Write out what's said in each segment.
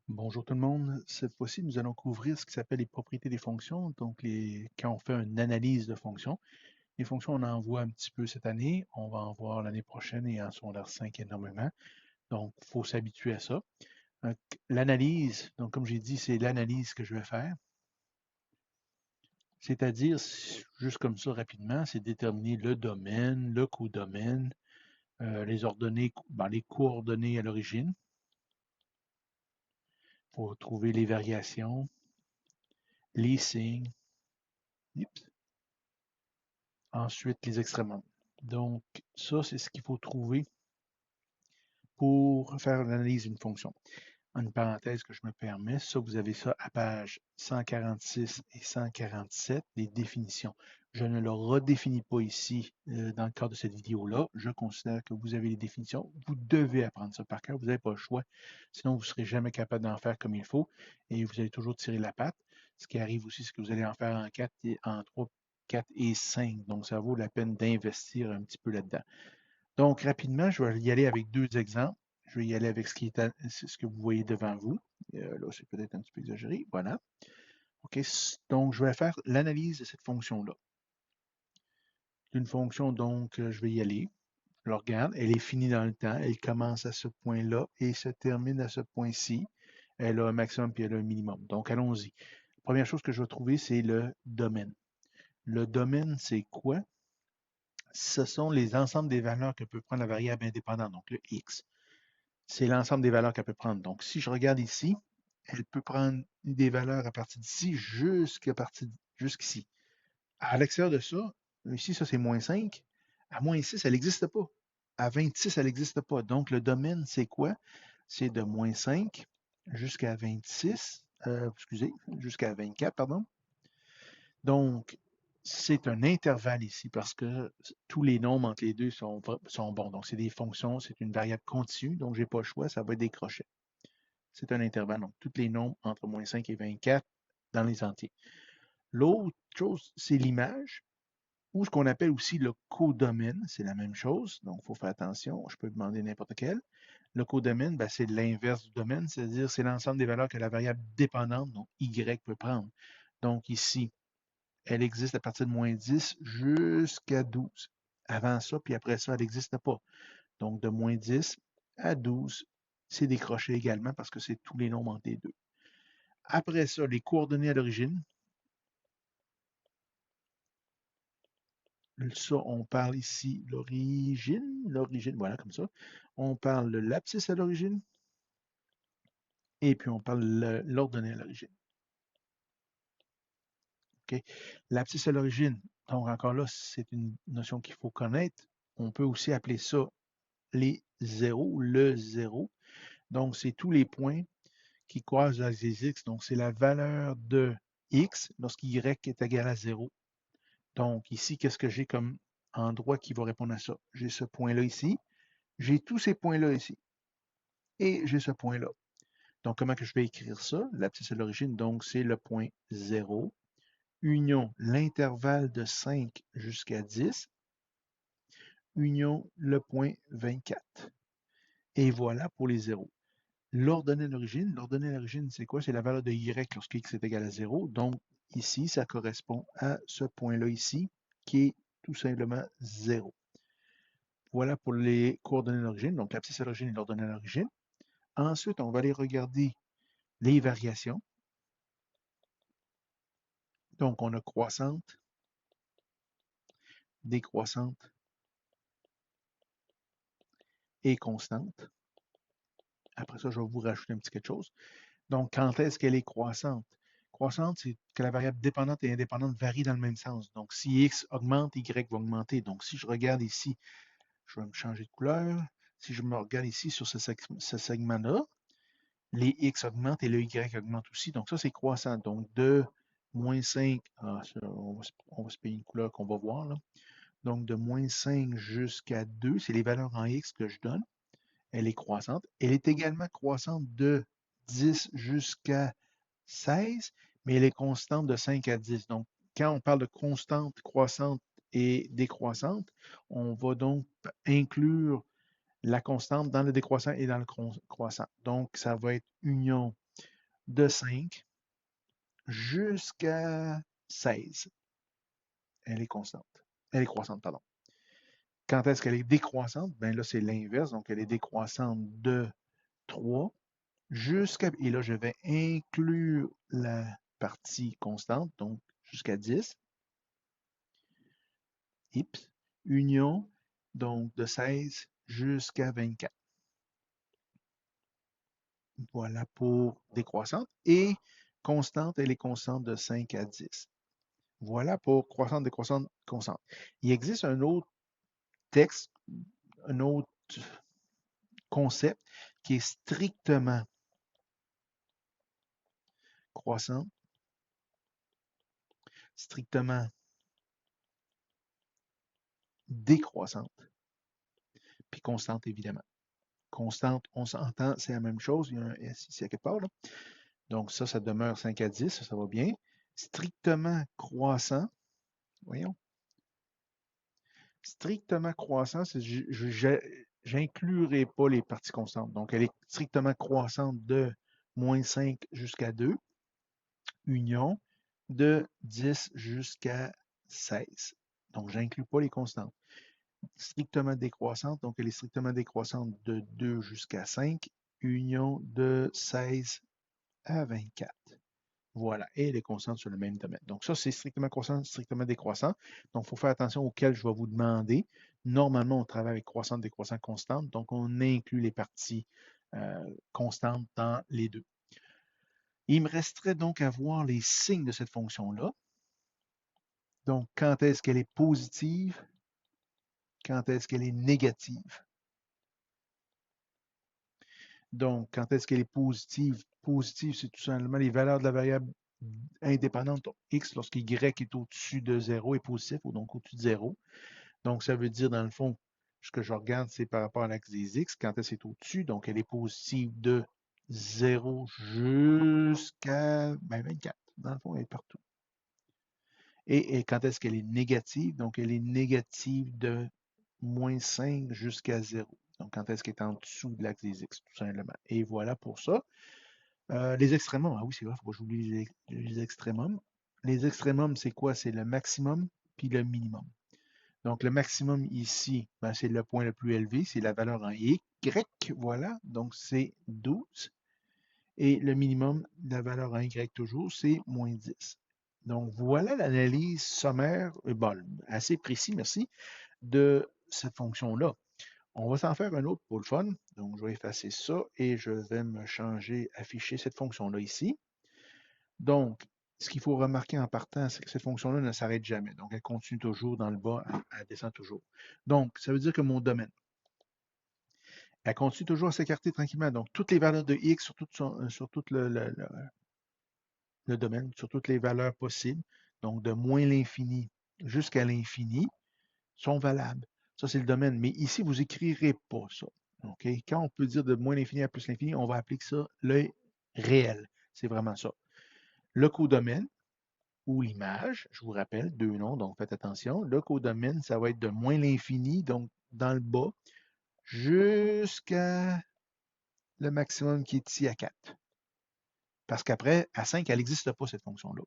Bonjour tout le monde. Cette fois-ci, nous allons couvrir ce qui s'appelle les propriétés des fonctions. Donc, quand on fait une analyse de fonctions, les fonctions, on en voit un petit peu cette année. On va en voir l'année prochaine et en secondaire 5 énormément. Donc, il faut s'habituer à ça. Donc, l'analyse, donc comme j'ai dit, c'est l'analyse que je vais faire. C'est-à-dire, juste comme ça rapidement, c'est déterminer le domaine, le codomaine, les ordonnées, les coordonnées à l'origine. Il faut trouver les variations, les signes. Oups. Ensuite, les extrêmement. Donc, ça, c'est ce qu'il faut trouver pour faire l'analyse d'une fonction. En une parenthèse que je me permets, ça, vous avez ça à page 146 et 147, les définitions. Je ne le redéfinis pas ici dans le cadre de cette vidéo-là. Je considère que vous avez les définitions. Vous devez apprendre ça par cœur. Vous n'avez pas le choix. Sinon, vous ne serez jamais capable d'en faire comme il faut et vous allez toujours tirer la patte. Ce qui arrive aussi, c'est que vous allez en faire en 4 et en 3, 4 et 5. Donc, ça vaut la peine d'investir un petit peu là-dedans. Donc, rapidement, je vais y aller avec deux exemples. Je vais y aller avec ce que vous voyez devant vous. Là, c'est peut-être un petit peu exagéré. Voilà. OK. Donc, je vais faire l'analyse de cette fonction-là. D'une fonction, donc, je vais y aller. Je la regarde. Elle est finie dans le temps. Elle commence à ce point-là et se termine à ce point-ci. Elle a un maximum puis elle a un minimum. Donc, allons-y. La première chose que je vais trouver, c'est le domaine. Le domaine, c'est quoi? Ce sont les ensembles des valeurs que peut prendre la variable indépendante, donc le x. C'est l'ensemble des valeurs qu'elle peut prendre. Donc, si je regarde ici, elle peut prendre des valeurs à partir d'ici jusqu'ici. À l'extérieur de ça, ici, ça c'est moins 5. À moins 6, elle n'existe pas. À 26, elle n'existe pas. Donc, le domaine, c'est quoi? C'est de moins 5 jusqu'à 26, excusez, jusqu'à 24, pardon. Donc, c'est un intervalle ici parce que tous les nombres entre les deux sont bons. Donc, c'est des fonctions, c'est une variable continue, donc je n'ai pas le choix, ça va être des crochets. C'est un intervalle, donc tous les nombres entre moins 5 et 24 dans les entiers. L'autre chose, c'est l'image, ou ce qu'on appelle aussi le codomaine, c'est la même chose, donc il faut faire attention, je peux demander n'importe quel. Le codomaine, ben, c'est l'inverse du domaine, c'est-à-dire c'est l'ensemble des valeurs que la variable dépendante, donc y, peut prendre. Donc ici, elle existe à partir de moins 10 jusqu'à 12. Avant ça, puis après ça, elle n'existe pas. Donc de moins 10 à 12, c'est décroché également parce que c'est tous les nombres entre les deux. Après ça, les coordonnées à l'origine. Ça, on parle ici l'origine, voilà, comme ça. On parle de l'abscisse à l'origine, et puis on parle l'ordonnée à l'origine. OK? L'abscisse à l'origine, donc encore là, c'est une notion qu'il faut connaître. On peut aussi appeler ça les zéros, le zéro. Donc, c'est tous les points qui croisent l'axe des x. Donc, c'est la valeur de x lorsque y est égal à 0. Donc, ici, qu'est-ce que j'ai comme endroit qui va répondre à ça? J'ai ce point-là ici, j'ai tous ces points-là ici, et j'ai ce point-là. Donc, comment que je vais écrire ça? L'abscisse à l'origine, donc, c'est le point 0, union l'intervalle de 5 jusqu'à 10, union le point 24. Et voilà pour les zéros. L'ordonnée à l'origine, c'est quoi? C'est la valeur de y lorsque x est égal à 0. Donc, ici, ça correspond à ce point-là ici, qui est tout simplement 0. Voilà pour les coordonnées d'origine, donc l'abscisse à l'origine et l'ordonnée à l'origine. Ensuite, on va aller regarder les variations. Donc, on a croissante, décroissante et constante. Après ça, je vais vous rajouter un petit quelque chose. Donc, quand est-ce qu'elle est croissante? Croissante, c'est que la variable dépendante et indépendante varient dans le même sens. Donc, si x augmente, y va augmenter. Donc, si je regarde ici, je vais me changer de couleur. Si je me regarde ici sur ce segment-là, les x augmentent et le y augmente aussi. Donc, ça, c'est croissant. Donc, de moins 5, on va se payer une couleur qu'on va voir là. Donc, de moins 5 jusqu'à 2, c'est les valeurs en x que je donne. Elle est croissante. Elle est également croissante de 10 jusqu'à 16, mais elle est constante de 5 à 10. Donc, quand on parle de constante, croissante et décroissante, on va donc inclure la constante dans le décroissant et dans le croissant. Donc, ça va être union de 5 jusqu'à 16. Elle est constante. Elle est croissante, pardon. Quand est-ce qu'elle est décroissante? Ben là, c'est l'inverse. Donc, elle est décroissante de 3 jusqu'à... Et là, je vais inclure la partie constante, donc jusqu'à 10. Ips. Union, donc de 16 jusqu'à 24. Voilà pour décroissante. Et constante, elle est constante de 5 à 10. Voilà pour croissante, décroissante, constante. Il existe un autre texte, un autre concept qui est strictement croissante, strictement décroissante, puis constante, évidemment. Constante, on s'entend, c'est la même chose. Il y a un S ici à quelque part, là. Donc ça demeure 5 à 10, ça va bien. Strictement croissant, voyons. Strictement croissant, j'inclurai pas les parties constantes. Donc, elle est strictement croissante de moins 5 jusqu'à 2, union de 10 jusqu'à 16. Donc, j'inclus pas les constantes. Strictement décroissante, donc elle est strictement décroissante de 2 jusqu'à 5, union de 16 à 24. Voilà, et elle est constante sur le même domaine. Donc ça, c'est strictement croissant, strictement décroissant. Donc, il faut faire attention auquel je vais vous demander. Normalement, on travaille avec croissante, décroissante, constante. Donc, on inclut les parties constantes dans les deux. Il me resterait donc à voir les signes de cette fonction-là. Donc, quand est-ce qu'elle est positive? Quand est-ce qu'elle est négative? Donc, quand est-ce qu'elle est positive? Positive, c'est tout simplement les valeurs de la variable indépendante x lorsque y est au-dessus de 0 est positif, ou donc au-dessus de 0. Donc, ça veut dire, dans le fond, ce que je regarde, c'est par rapport à l'axe des x, quand est-ce qu'elle est au-dessus, donc elle est positive de 0 jusqu'à 24. Dans le fond, elle est partout. Et quand est-ce qu'elle est négative? Donc, elle est négative de moins 5 jusqu'à 0. Donc, quand est-ce qu'elle est en dessous de l'axe des x, tout simplement. Et voilà pour ça. Les extrémums, ah oui, c'est vrai, il faut pas que j'oublie les extrémums. Les extrémums, c'est quoi? C'est le maximum puis le minimum. Donc, le maximum ici, ben, c'est le point le plus élevé, c'est la valeur en Y, voilà, donc c'est 12. Et le minimum, la valeur en Y toujours, c'est moins 10. Donc, voilà l'analyse sommaire, bon, assez précis, merci, de cette fonction-là. On va s'en faire un autre pour le fun. Donc, je vais effacer ça et je vais me changer, afficher cette fonction-là ici. Donc, ce qu'il faut remarquer en partant, c'est que cette fonction-là ne s'arrête jamais. Donc, elle continue toujours dans le bas, elle descend toujours. Donc, ça veut dire que mon domaine, elle continue toujours à s'écarter tranquillement. Donc, toutes les valeurs de x sur tout le domaine, sur toutes les valeurs possibles, donc de moins l'infini jusqu'à l'infini, sont valables. Ça, c'est le domaine. Mais ici, vous n'écrirez pas ça. OK? Quand on peut dire de moins l'infini à plus l'infini, on va appeler ça l'œil réel. C'est vraiment ça. Le codomaine, ou l'image, je vous rappelle, deux noms, donc faites attention. Le codomaine, ça va être de moins l'infini, donc dans le bas, jusqu'à le maximum qui est ici à 4. Parce qu'après, à 5, elle n'existe pas, cette fonction-là.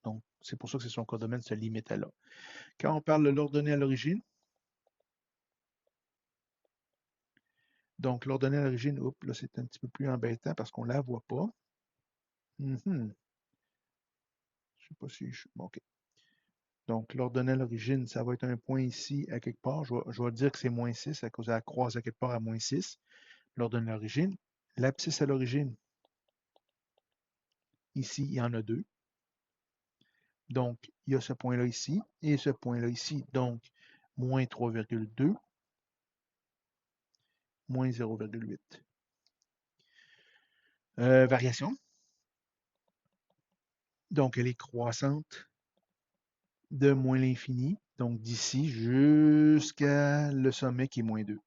Donc, c'est pour ça que son codomaine se limite à là. Quand on parle de l'ordonnée à l'origine, donc l'ordonnée à l'origine, oups, là, c'est un petit peu plus embêtant parce qu'on ne la voit pas. Je ne sais pas si je... Bon, OK. Donc, l'ordonnée à l'origine, ça va être un point ici à quelque part. Je vais dire que c'est moins 6 à cause de la croise à quelque part à moins 6. L'ordonnée à l'origine. L'abscisse à l'origine, ici, il y en a deux. Donc, il y a ce point-là ici et ce point-là ici. Donc, moins 3,2, moins 0,8. Variation. Donc, elle est croissante de moins l'infini. Donc, d'ici jusqu'à le sommet qui est moins 2.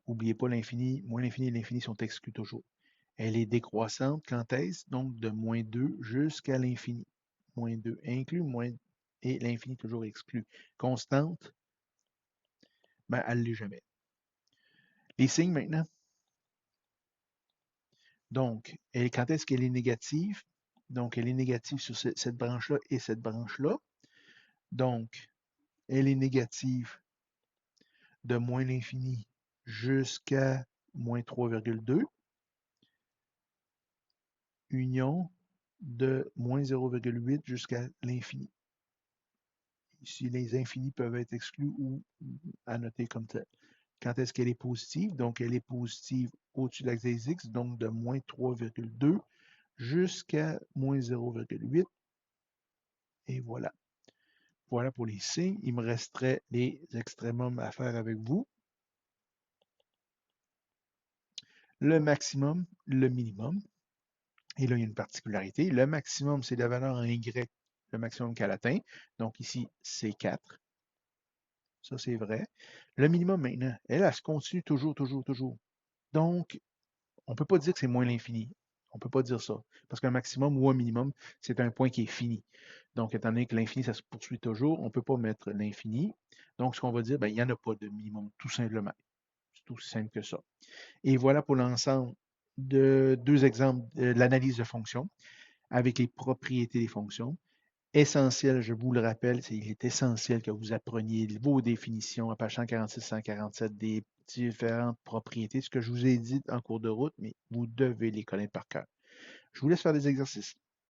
N'oubliez pas l'infini, moins l'infini et l'infini sont exclus toujours. Elle est décroissante quand est-ce? Donc, de moins 2 jusqu'à l'infini. Moins 2 inclus, moins et l'infini toujours exclu. Constante, ben, elle ne l'est jamais. Les signes maintenant. Donc, quand est-ce qu'elle est négative? Donc, elle est négative sur cette branche-là et cette branche-là. Donc, elle est négative de moins l'infini jusqu'à moins 3,2, union de moins 0,8 jusqu'à l'infini. Ici, les infinis peuvent être exclus ou annotés comme tel. Quand est-ce qu'elle est positive? Donc, elle est positive au-dessus de l'axe des X, donc de moins 3,2 jusqu'à moins 0,8. Et voilà. Voilà pour les signes. Il me resterait les extrémums à faire avec vous. Le maximum, le minimum. Et là, il y a une particularité. Le maximum, c'est la valeur en Y, le maximum qu'elle atteint. Donc ici, c'est 4. Ça, c'est vrai. Le minimum maintenant, elle se continue toujours, toujours, toujours. Donc, on ne peut pas dire que c'est moins l'infini. On ne peut pas dire ça. Parce qu'un maximum ou un minimum, c'est un point qui est fini. Donc, étant donné que l'infini, ça se poursuit toujours, on ne peut pas mettre l'infini. Donc, ce qu'on va dire, ben, il n'y en a pas de minimum, tout simplement. C'est aussi simple que ça. Et voilà pour l'ensemble de deux exemples de l'analyse de fonctions avec les propriétés des fonctions. Essentiel, je vous le rappelle, il est essentiel que vous appreniez vos définitions à page 146-147 des différentes propriétés, ce que je vous ai dit en cours de route, mais vous devez les connaître par cœur. Je vous laisse faire des exercices.